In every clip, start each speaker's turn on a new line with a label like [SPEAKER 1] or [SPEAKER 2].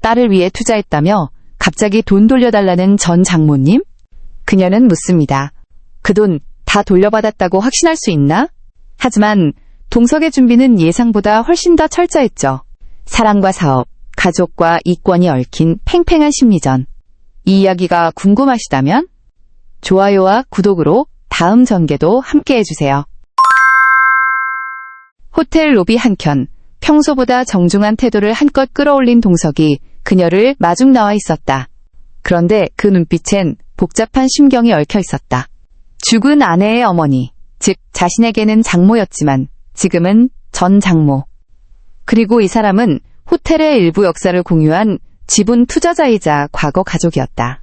[SPEAKER 1] 딸을 위해 투자했다며 갑자기 돈 돌려달라는 전 장모님? 그녀는 묻습니다. 그 돈 다 돌려받았다고 확신할 수 있나? 하지만 동석의 준비는 예상보다 훨씬 더 철저했죠. 사랑과 사업, 가족과 이권이 얽힌 팽팽한 심리전. 이 이야기가 궁금하시다면 좋아요와 구독으로 다음 전개도 함께 해주세요. 호텔 로비 한켠, 평소보다 정중한 태도를 한껏 끌어올린 동석이 그녀를 마중 나와 있었다. 그런데 그 눈빛엔 복잡한 심경이 얽혀 있었다. 죽은 아내의 어머니, 즉 자신에게는 장모였지만 지금은 전 장모. 그리고 이 사람은 호텔의 일부 역사를 공유한 지분 투자자이자 과거 가족이었다.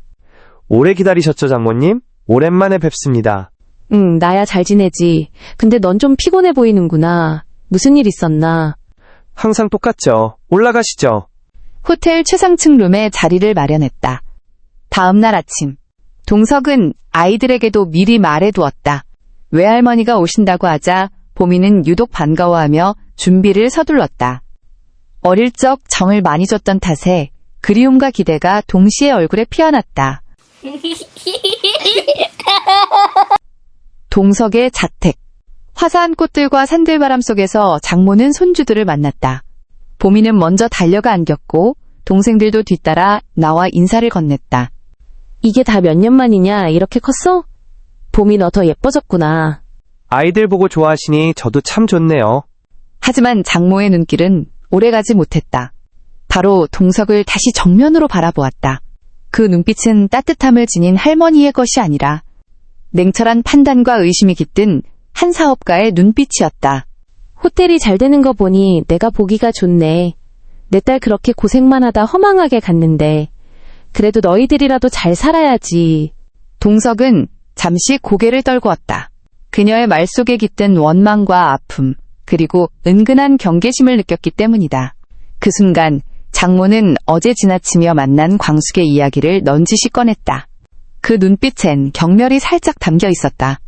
[SPEAKER 2] 오래 기다리셨죠, 장모님? 오랜만에 뵙습니다.
[SPEAKER 3] 응, 나야 잘 지내지. 근데 넌 좀 피곤해 보이는구나. 무슨 일 있었나?
[SPEAKER 2] 항상 똑같죠. 올라가시죠.
[SPEAKER 1] 호텔 최상층 룸에 자리를 마련했다. 다음 날 아침, 동석은 아이들에게도 미리 말해두었다. 외할머니가 오신다고 하자 보미는 유독 반가워하며 준비를 서둘렀다. 어릴 적 정을 많이 줬던 탓에 그리움과 기대가 동시에 얼굴에 피어났다. 동석의 자택. 화사한 꽃들과 산들바람 속에서 장모는 손주들을 만났다. 보미는 먼저 달려가 안겼고 동생들도 뒤따라 나와 인사를 건넸다.
[SPEAKER 3] 이게 다 몇 년 만이냐? 이렇게 컸어? 봄이 너 더 예뻐졌구나.
[SPEAKER 2] 아이들 보고 좋아하시니 저도 참 좋네요.
[SPEAKER 1] 하지만 장모의 눈길은 오래가지 못했다. 바로 동석을 다시 정면으로 바라보았다. 그 눈빛은 따뜻함을 지닌 할머니의 것이 아니라 냉철한 판단과 의심이 깃든 한 사업가의 눈빛이었다.
[SPEAKER 3] 호텔이 잘 되는 거 보니 내가 보기가 좋네. 내 딸 그렇게 고생만 하다 허망하게 갔는데 그래도 너희들이라도 잘 살아야지.
[SPEAKER 1] 동석은 잠시 고개를 떨구었다. 그녀의 말 속에 깃든 원망과 아픔, 그리고 은근한 경계심을 느꼈기 때문이다. 그 순간 장모는 어제 지나치며 만난 광숙의 이야기를 넌지시 꺼냈다. 그 눈빛엔 경멸이 살짝 담겨 있었다.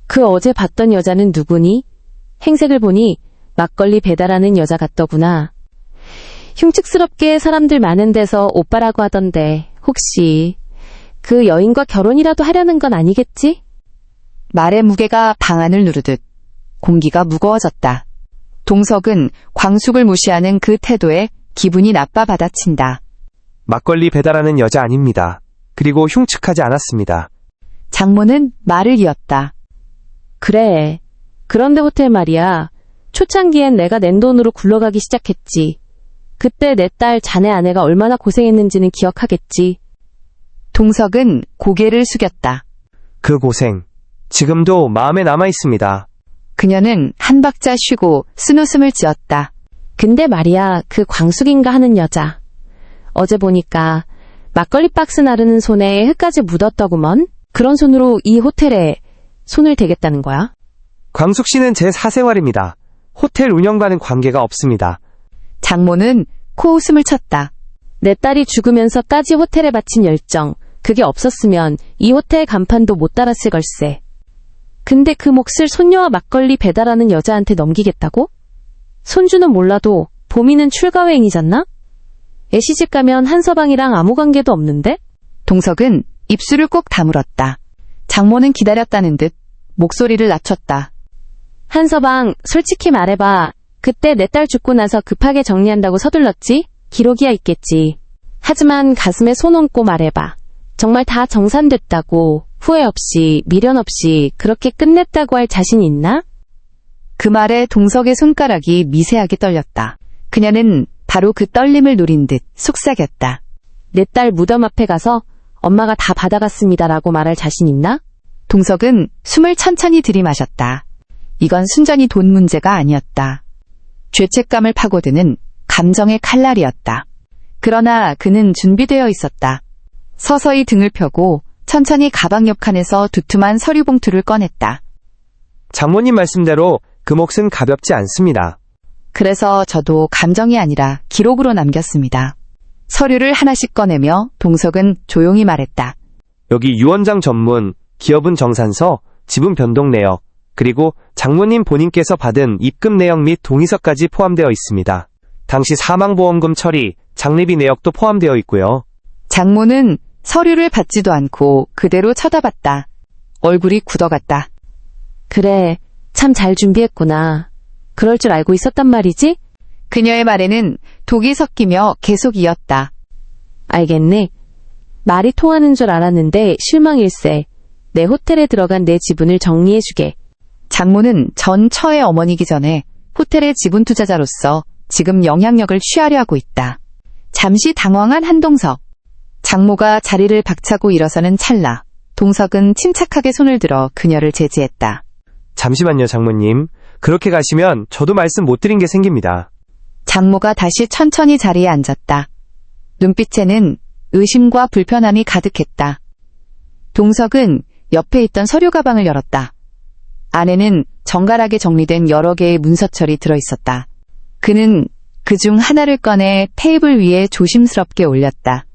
[SPEAKER 3] 그 어제 봤던 여자는 누구니? 행색을 보니 막걸리 배달하는 여자 같더구나. 흉측스럽게 사람들 많은 데서 오빠라고 하던데 혹시 그 여인과 결혼이라도 하려는 건 아니겠지?
[SPEAKER 1] 말의 무게가 방안을 누르듯 공기가 무거워졌다. 동석은 광숙을 무시하는 그 태도에 기분이 나빠 받아친다.
[SPEAKER 2] 막걸리 배달하는 여자 아닙니다. 그리고 흉측하지 않았습니다.
[SPEAKER 1] 장모는 말을 이었다.
[SPEAKER 3] 그래. 그런데 호텔 말이야. 초창기엔 내가 낸 돈으로 굴러가기 시작했지. 그때 내 딸 자네 아내가 얼마나 고생했는지는 기억하겠지.
[SPEAKER 1] 동석은 고개를 숙였다.
[SPEAKER 2] 그 고생, 지금도 마음에 남아 있습니다.
[SPEAKER 1] 그녀는 한 박자 쉬고 쓴웃음을 지었다.
[SPEAKER 3] 근데 말이야, 그 광숙인가 하는 여자. 어제 보니까 막걸리 박스 나르는 손에 흙까지 묻었더구먼. 그런 손으로 이 호텔에 손을 대겠다는 거야?
[SPEAKER 2] 광숙 씨는 제 사생활입니다. 호텔 운영과는 관계가 없습니다.
[SPEAKER 1] 장모는 코웃음을 쳤다.
[SPEAKER 3] 내 딸이 죽으면서까지 호텔에 바친 열정, 그게 없었으면 이 호텔 간판도 못 달았을 걸세. 근데 그 몫을 손녀와 막걸리 배달하는 여자한테 넘기겠다고? 손주는 몰라도 보미는 출가회행이잖나? 애 시집 가면 한서방이랑 아무 관계도 없는데?
[SPEAKER 1] 동석은 입술을 꼭 다물었다. 장모는 기다렸다는 듯 목소리를 낮췄다.
[SPEAKER 3] 한서방, 솔직히 말해봐. 그때 내 딸 죽고 나서 급하게 정리한다고 서둘렀지? 기록이야 있겠지. 하지만 가슴에 손 얹고 말해봐. 정말 다 정산됐다고, 후회 없이, 미련 없이 그렇게 끝냈다고 할 자신 있나?
[SPEAKER 1] 그 말에 동석의 손가락이 미세하게 떨렸다. 그녀는 바로 그 떨림을 노린 듯 속삭였다.
[SPEAKER 3] 내 딸 무덤 앞에 가서 엄마가 다 받아갔습니다라고 말할 자신 있나?
[SPEAKER 1] 동석은 숨을 천천히 들이마셨다. 이건 순전히 돈 문제가 아니었다. 죄책감을 파고드는 감정의 칼날이었다. 그러나 그는 준비되어 있었다. 서서히 등을 펴고 천천히 가방 옆 칸에서 두툼한 서류 봉투를 꺼냈다.
[SPEAKER 2] 장모님 말씀대로 그 몫은 가볍지 않습니다.
[SPEAKER 1] 그래서 저도 감정이 아니라 기록으로 남겼습니다. 서류를 하나씩 꺼내며 동석은 조용히 말했다.
[SPEAKER 2] 여기 유원장 전문, 기업은 정산서, 지분 변동 내역, 그리고 장모님 본인께서 받은 입금 내역 및 동의서까지 포함되어 있습니다. 당시 사망보험금 처리, 장례비 내역도 포함되어 있고요.
[SPEAKER 1] 장모는 서류를 받지도 않고 그대로 쳐다봤다. 얼굴이 굳어갔다.
[SPEAKER 3] 그래, 참 잘 준비했구나. 그럴 줄 알고 있었단 말이지?
[SPEAKER 1] 그녀의 말에는 독이 섞이며 계속 이었다.
[SPEAKER 3] 알겠네. 말이 통하는 줄 알았는데 실망일세. 내 호텔에 들어간 내 지분을 정리해주게.
[SPEAKER 1] 장모는 전 처의 어머니기 전에 호텔의 지분 투자자로서 지금 영향력을 취하려 하고 있다. 잠시 당황한 한동석. 장모가 자리를 박차고 일어서는 찰나 동석은 침착하게 손을 들어 그녀를 제지했다.
[SPEAKER 2] 잠시만요, 장모님. 그렇게 가시면 저도 말씀 못 드린 게 생깁니다.
[SPEAKER 1] 장모가 다시 천천히 자리에 앉았다. 눈빛에는 의심과 불편함이 가득했다. 동석은 옆에 있던 서류 가방을 열었다. 안에는 정갈하게 정리된 여러 개의 문서철이 들어있었다. 그는 그중 하나를 꺼내 테이블 위에 조심스럽게 올렸다.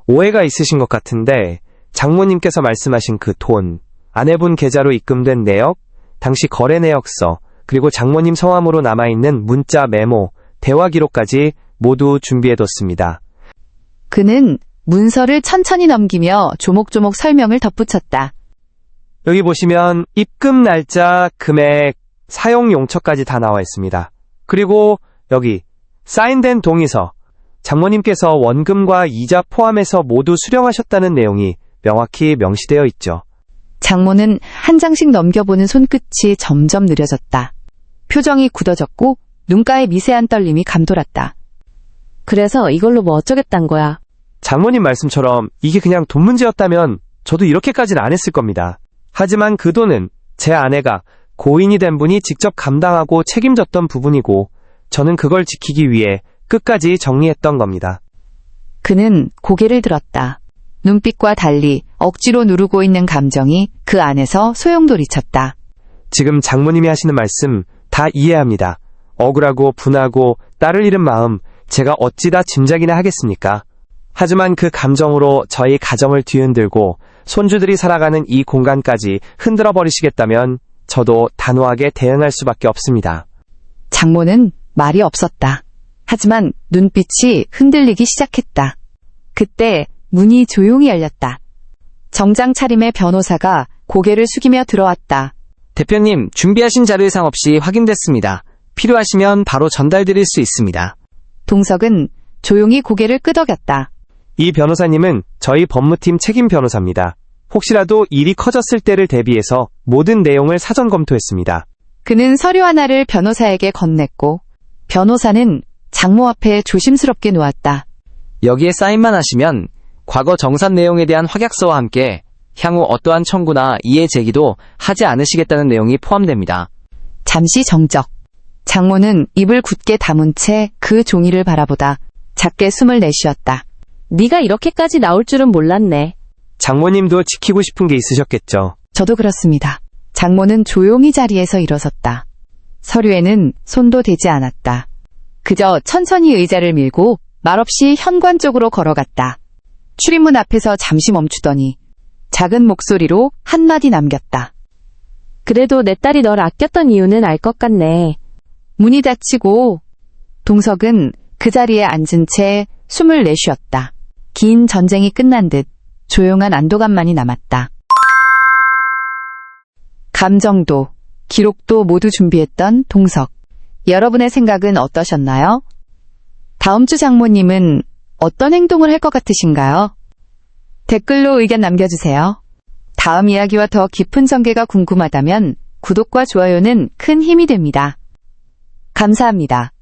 [SPEAKER 2] 오해가 있으신 것 같은데 장모님께서 말씀하신 그 돈, 아내분 계좌로 입금된 내역, 당시 거래 내역서, 그리고 장모님 성함으로 남아있는 문자 메모, 대화 기록까지 모두 준비해뒀습니다.
[SPEAKER 1] 그는 문서를 천천히 넘기며 조목조목 설명을 덧붙였다.
[SPEAKER 2] 여기 보시면 입금 날짜, 금액, 사용 용처까지 다 나와 있습니다. 그리고 여기 사인된 동의서, 장모님께서 원금과 이자 포함해서 모두 수령하셨다는 내용이 명확히 명시되어 있죠.
[SPEAKER 1] 장모는 한 장씩 넘겨보는 손끝이 점점 느려졌다. 표정이 굳어졌고 눈가에 미세한 떨림이 감돌았다.
[SPEAKER 3] 그래서 이걸로 뭐 어쩌겠단 거야.
[SPEAKER 2] 장모님 말씀처럼 이게 그냥 돈 문제였다면 저도 이렇게까지는 안 했을 겁니다. 하지만 그 돈은 제 아내가 고인이 된 분이 직접 감당하고 책임졌던 부분이고 저는 그걸 지키기 위해 끝까지 정리했던 겁니다.
[SPEAKER 1] 그는 고개를 들었다. 눈빛과 달리 억지로 누르고 있는 감정이 그 안에서 소용돌이쳤다.
[SPEAKER 2] 지금 장모님이 하시는 말씀 다 이해합니다. 억울하고 분하고 딸을 잃은 마음 제가 어찌 다 짐작이나 하겠습니까? 하지만 그 감정으로 저희 가정을 뒤흔들고 손주들이 살아가는 이 공간까지 흔들어 버리시겠다면 저도 단호하게 대응할 수밖에 없습니다.
[SPEAKER 1] 장모는 말이 없었다. 하지만 눈빛이 흔들리기 시작했다. 그때 문이 조용히 열렸다. 정장 차림의 변호사가 고개를 숙이며 들어왔다.
[SPEAKER 4] 대표님, 준비하신 자료 이상 없이 확인됐습니다. 필요하시면 바로 전달드릴 수 있습니다.
[SPEAKER 1] 동석은 조용히 고개를 끄덕였다.
[SPEAKER 2] 이 변호사님은 저희 법무팀 책임 변호사입니다. 혹시라도 일이 커졌을 때를 대비해서 모든 내용을 사전 검토했습니다.
[SPEAKER 1] 그는 서류 하나를 변호사에게 건넸고 변호사는 장모 앞에 조심스럽게 놓았다.
[SPEAKER 4] 여기에 사인만 하시면 과거 정산 내용에 대한 확약서와 함께 향후 어떠한 청구나 이해 제기도 하지 않으시겠다는 내용이 포함됩니다.
[SPEAKER 1] 잠시 정적. 장모는 입을 굳게 다문 채 그 종이를 바라보다 작게 숨을 내쉬었다.
[SPEAKER 3] 네가 이렇게까지 나올 줄은 몰랐네.
[SPEAKER 2] 장모님도 지키고 싶은 게 있으셨겠죠.
[SPEAKER 1] 저도 그렇습니다. 장모는 조용히 자리에서 일어섰다. 서류에는 손도 대지 않았다. 그저 천천히 의자를 밀고 말없이 현관 쪽으로 걸어갔다. 출입문 앞에서 잠시 멈추더니 작은 목소리로 한마디 남겼다.
[SPEAKER 3] 그래도 내 딸이 널 아꼈던 이유는 알 것 같네.
[SPEAKER 1] 문이 닫히고 동석은 그 자리에 앉은 채 숨을 내쉬었다. 긴 전쟁이 끝난 듯 조용한 안도감만이 남았다. 감정도, 기록도 모두 준비했던 동석. 여러분의 생각은 어떠셨나요? 다음 주 장모님은 어떤 행동을 할 것 같으신가요? 댓글로 의견 남겨주세요. 다음 이야기와 더 깊은 전개가 궁금하다면 구독과 좋아요는 큰 힘이 됩니다. 감사합니다.